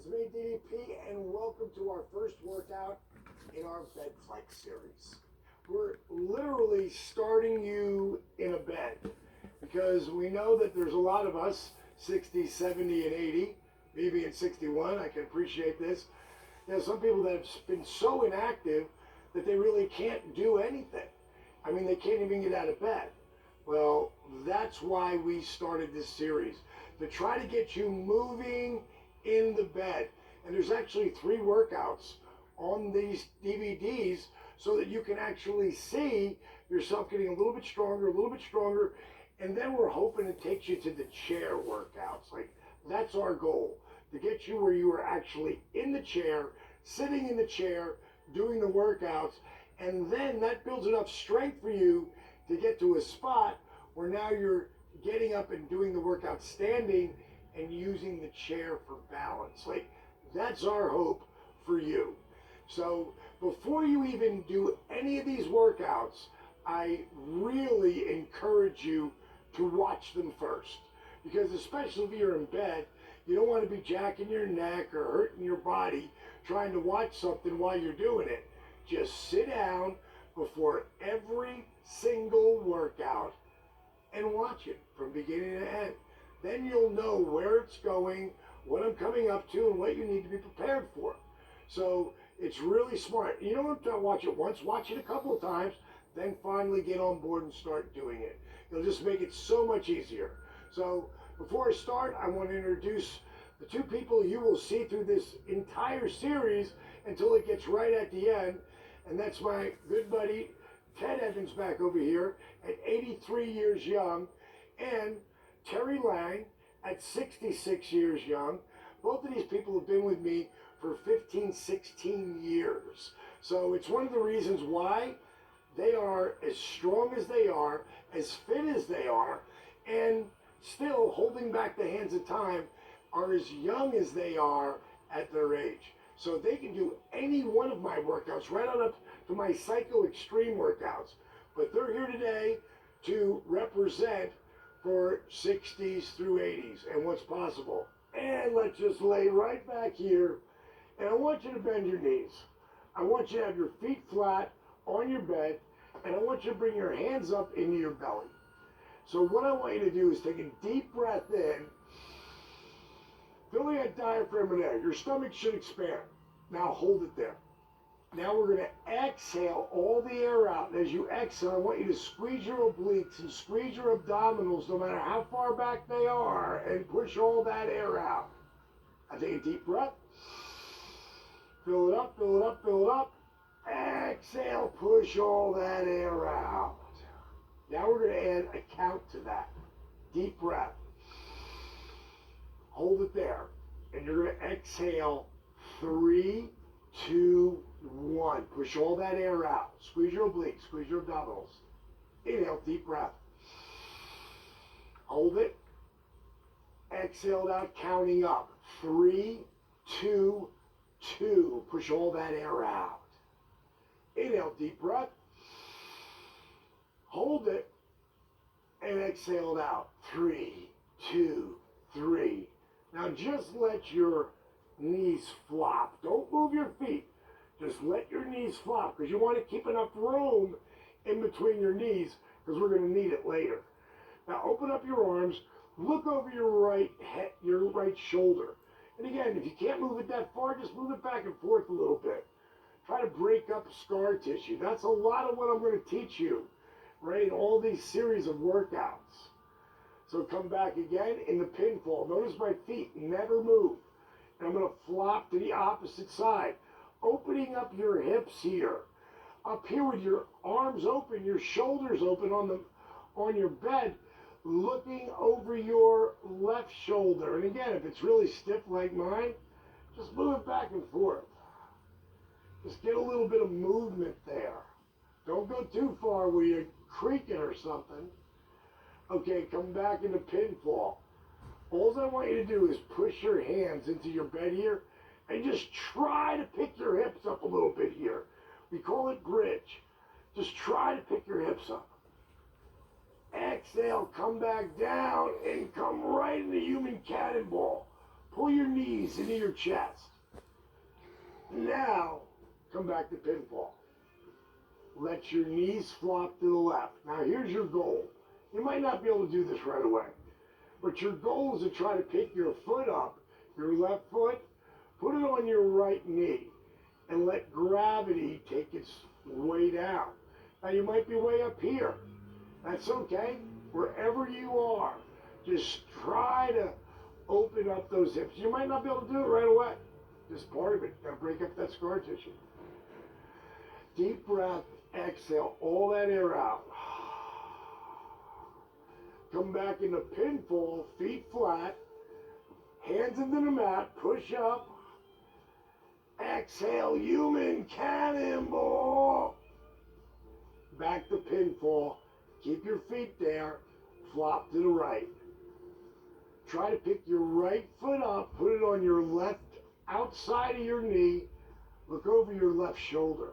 it's me, DDP, and welcome to our first workout in our bed flex series. We're literally starting you in a bed because we know that there's a lot of us, 60, 70, and 80, maybe in 61, I can appreciate this. There's some people that have been so inactive that they really can't do anything. I mean, they can't even get out of bed. Well, that's why we started this series, to try to get you moving in the bed. And there's actually 3 workouts on these DVDs so that you can actually see yourself getting a little bit stronger, and then we're hoping it takes you to the chair workouts. Like, that's our goal, to get you where you are actually in the chair, sitting in the chair, doing the workouts, and then that builds enough strength for you to get to a spot where now you're getting up and doing the workout standing and using the chair for balance. Like, that's our hope for you. So before you even do any of these workouts, I really encourage you to watch them first. Because especially if you're in bed, you don't want to be jacking your neck or hurting your body trying to watch something while you're doing it. Just sit down before every single workout and watch it from beginning to end. Then you'll know where it's going, what I'm coming up to, and what you need to be prepared for. So it's really smart. You don't have to watch it once, watch it a couple of times, then finally get on board and start doing it. It'll just make it so much easier. So before I start, I want to introduce the 2 people you will see through this entire series until it gets right at the end. And that's my good buddy, Ted Evans, back over here at 83 years young, and Terry Lang at 66 years young. Both of these people have been with me for 15, 16 years. So it's one of the reasons why they are as strong as they are, as fit as they are, and still holding back the hands of time, are as young as they are at their age. So they can do any one of my workouts, right on up to my Psycho Extreme workouts. But they're here today to represent for 60s through 80s and what's possible. And let's just lay right back here. And I want you to bend your knees. I want you to have your feet flat on your bed. And I want you to bring your hands up into your belly. So what I want you to do is take a deep breath in, filling that diaphragm in air. Your stomach should expand. Now hold it there. Now we're going to exhale all the air out. And as you exhale, I want you to squeeze your obliques and squeeze your abdominals, no matter how far back they are, and push all that air out. I take a deep breath. Fill it up, fill it up, fill it up. Exhale, push all that air out. Now we're going to add a count to that. Deep breath. Hold it there. And you're going to exhale 3, 2, 1. Push all that air out. Squeeze your obliques, squeeze your abdominals. Inhale, deep breath. Hold it. Exhale it out, counting up. 3, 2, 2. Push all that air out. Inhale, deep breath. Hold it. And exhale it out. 3, 2, 3. Now just let your knees flop. Don't move your feet. Just let your knees flop, because you want to keep enough room in between your knees, because we're going to need it later. Now open up your arms. Look over your right head, your right shoulder. And again, if you can't move it that far, just move it back and forth a little bit. Try to break up scar tissue. That's a lot of what I'm going to teach you, right, in all these series of workouts. So come back again in the pinfall. Notice my feet never move. And I'm going to flop to the opposite side, opening up your hips here. Up here with your arms open, your shoulders open on your bed, looking over your left shoulder. And again, if it's really stiff like mine, just move it back and forth. Just get a little bit of movement there. Don't go too far where you're creaking or something. Okay, come back into pinfall. All I want you to do is push your hands into your bed here and just try to pick your hips up a little bit here. We call it bridge. Just try to pick your hips up. Exhale, come back down and come right into human cannonball. Pull your knees into your chest. Now, come back to pinfall. Let your knees flop to the left. Now, here's your goal. You might not be able to do this right away, but your goal is to try to pick your foot up, your left foot, put it on your right knee, and let gravity take its way down. Now, you might be way up here. That's okay. Wherever you are, just try to open up those hips. You might not be able to do it right away. Just part of it. Got to break up that scar tissue. Deep breath. Exhale all that air out. Come back into pinfall, feet flat, hands into the mat, push up. Exhale, human cannonball. Back to pinfall. Keep your feet there. Flop to the right. Try to pick your right foot up, put it on your left outside of your knee. Look over your left shoulder.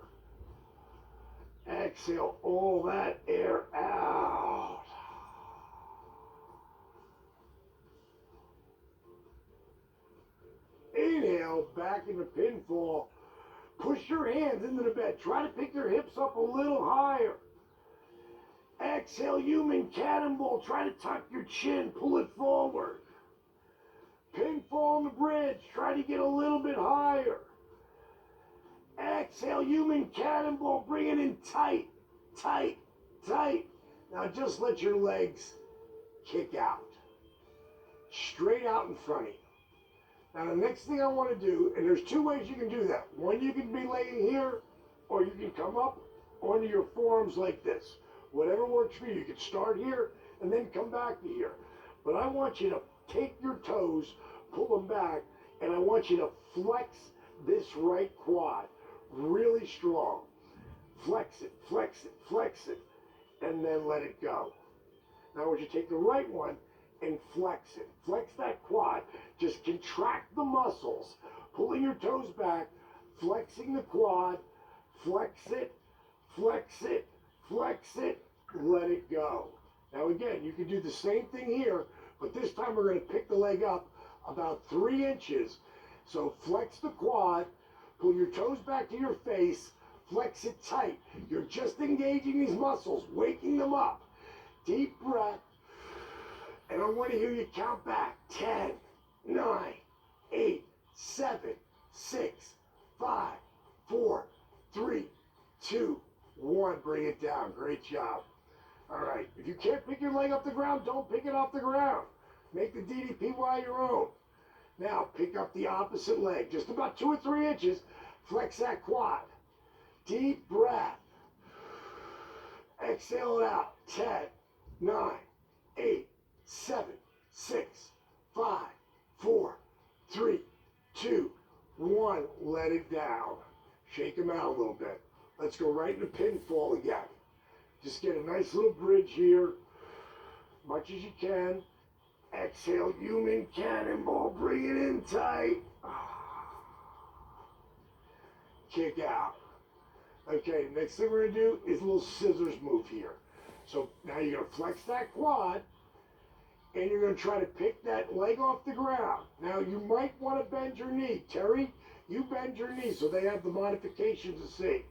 Exhale all that air out. Inhale, back into pinfall. Push your hands into the bed. Try to pick your hips up a little higher. Exhale, human cannonball. Try to tuck your chin. Pull it forward. Pinfall on the bridge. Try to get a little bit higher. Exhale, human cannonball. Bring it in tight, tight, tight. Now just let your legs kick out. Straight out in front of you. Now the next thing I want to do, and there's two ways you can do that. One, you can be laying here, or you can come up onto your forearms like this. Whatever works for you. You can start here and then come back to here. But I want you to take your toes, pull them back, and I want you to flex this right quad really strong. Flex it, flex it, flex it, and then let it go. Now I want you to take the right one and flex it. Flex that quad. Just contract the muscles, pulling your toes back, flexing the quad, flex it, flex it, flex it, let it go. Now again, you can do the same thing here, but this time we're going to pick the leg up about 3 inches. So flex the quad, pull your toes back to your face, flex it tight. You're just engaging these muscles, waking them up. Deep breath. And I want to hear you count back. 10, 9, 8, 7, 6, 5, 4, 3, 2, 1. Bring it down. Great job. All right. If you can't pick your leg off the ground, don't pick it off the ground. Make the DDPY your own. Now, pick up the opposite leg. Just about 2 or 3 inches. Flex that quad. Deep breath. Exhale it out. 10, 9, 8, 7, 6, 5, 4, 3, 2, 1. Let it down. Shake them out a little bit. Let's go right into pinfall again. Just get a nice little bridge here. Much as you can. Exhale, human cannonball. Bring it in tight. Kick out. Okay, next thing we're going to do is a little scissors move here. So now you're going to flex that quad, and you're going to try to pick that leg off the ground. Now you might want to bend your knee. Terry, you bend your knee so they have the modification to see.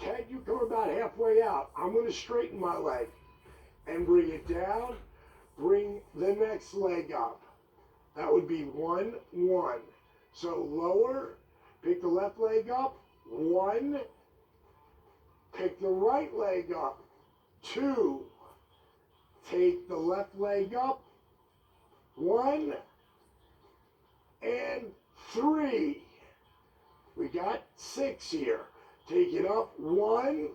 Ted, you come about halfway out. I'm going to straighten my leg and bring it down. Bring the next leg up. That would be 1, 1. So lower, pick the left leg up, 1. Pick the right leg up, 2. Take the left leg up, 1 and 3. We got 6 here. Take it up, 1,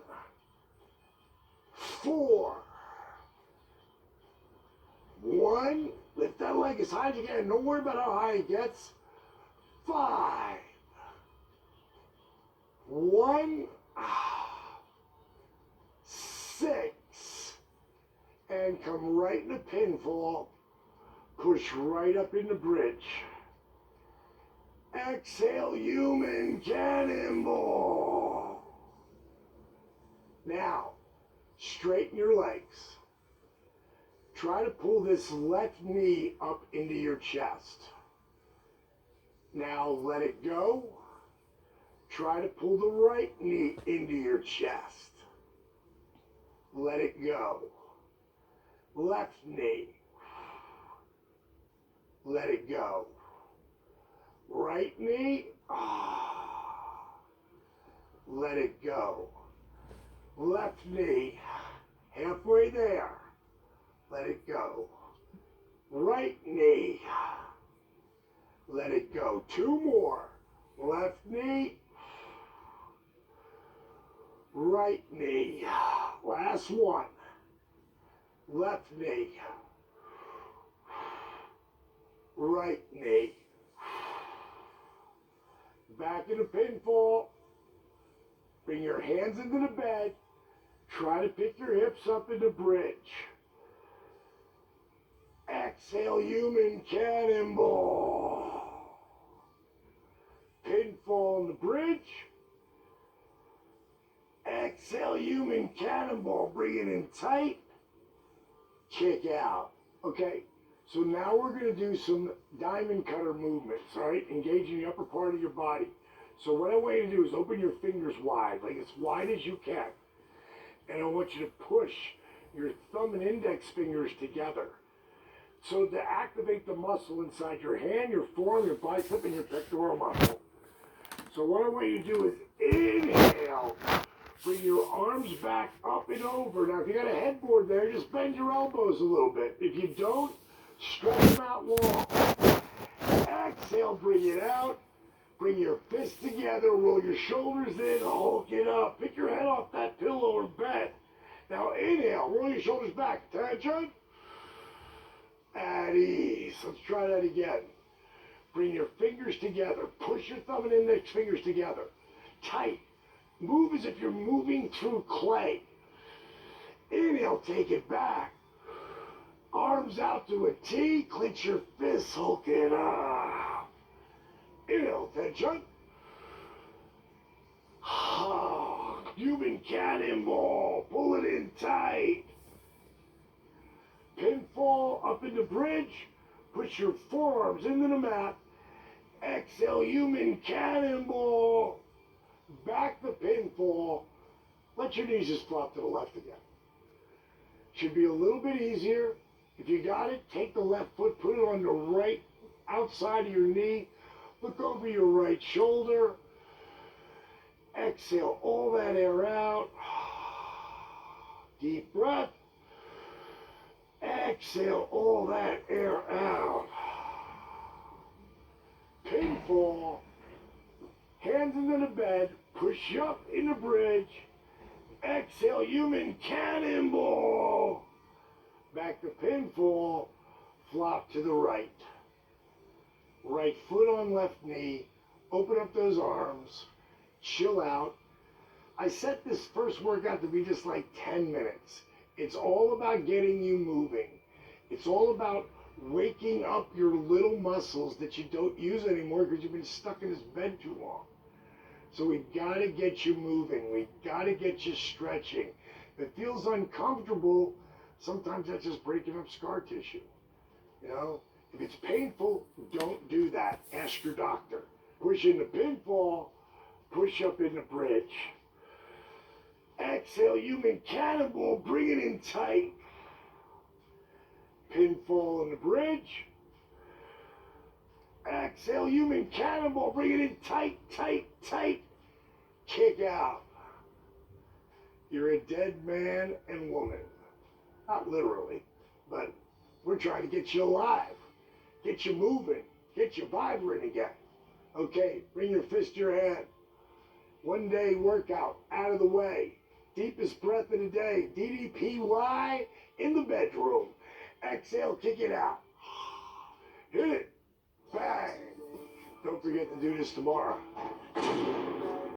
4. 1, lift that leg as high as you can. Don't worry about how high it gets. 5. 1, 6. And come right into pinfall. Push right up in the bridge. Exhale, human cannonball. Now, straighten your legs. Try to pull this left knee up into your chest. Now let it go. Try to pull the right knee into your chest. Let it go. Left knee. Let it go. Right knee. Let it go. Left knee. Halfway there. Let it go. Right knee. Let it go. Two more. Left knee. Right knee. Last one. Left knee. Right knee. Back in a pinfall. Bring your hands into the bed. Try to pick your hips up in the bridge. Exhale, human cannonball. Pinfall on the bridge. Exhale, human cannonball. Bring it in tight. Kick out. Okay, so now we're going to do some diamond cutter movements, all right? Engaging the upper part of your body. So what I want you to do is open your fingers wide, like as wide as you can. And I want you to push your thumb and index fingers together. So to activate the muscle inside your hand, your forearm, your bicep, and your pectoral muscle. So what I want you to do is inhale. Bring your arms back up and over. Now, if you got a headboard there, just bend your elbows a little bit. If you don't, stretch them out long. Exhale, bring it out. Bring your fists together. Roll your shoulders in. Hulk it up. Pick your head off that pillow or bed. Now, inhale. Roll your shoulders back. Attention. At ease. Let's try that again. Bring your fingers together. Push your thumb and index fingers together. Tight. Move as if you're moving through clay. Inhale, take it back. Arms out to a T. Clench your fists. Hulk it up. Inhale, tension. Human cannonball. Pull it in tight. Pinfall up in the bridge. Put your forearms into the mat. Exhale, human cannonball. Back the pinfall. Let your knees just flop to the left again. Should be a little bit easier. If you got it, take the left foot, put it on the right outside of your knee. Look over your right shoulder. Exhale all that air out. Deep breath. Exhale all that air out. Pinfall. Hands into the bed. Push up in the bridge. Exhale, human cannonball. Back to pinfall. Flop to the right. Right foot on left knee. Open up those arms. Chill out. I set this first workout to be just like 10 minutes. It's all about getting you moving. It's all about waking up your little muscles that you don't use anymore because you've been stuck in this bed too long. So we got to get you moving. We got to get you stretching. If it feels uncomfortable, sometimes that's just breaking up scar tissue. You know, if it's painful, don't do that. Ask your doctor. Push in the pinfall, push up in the bridge. Exhale, human cannonball, bring it in tight. Pinfall in the bridge. Exhale, human cannonball, bring it in tight, tight, tight. Kick out. You're a dead man and woman. Not literally, but we're trying to get you alive. Get you moving. Get you vibrant again. Okay, bring your fist to your head. One day workout, out of the way. Deepest breath of the day. DDPY in the bedroom. Exhale, kick it out. Hit it. Bang. Don't forget to do this tomorrow.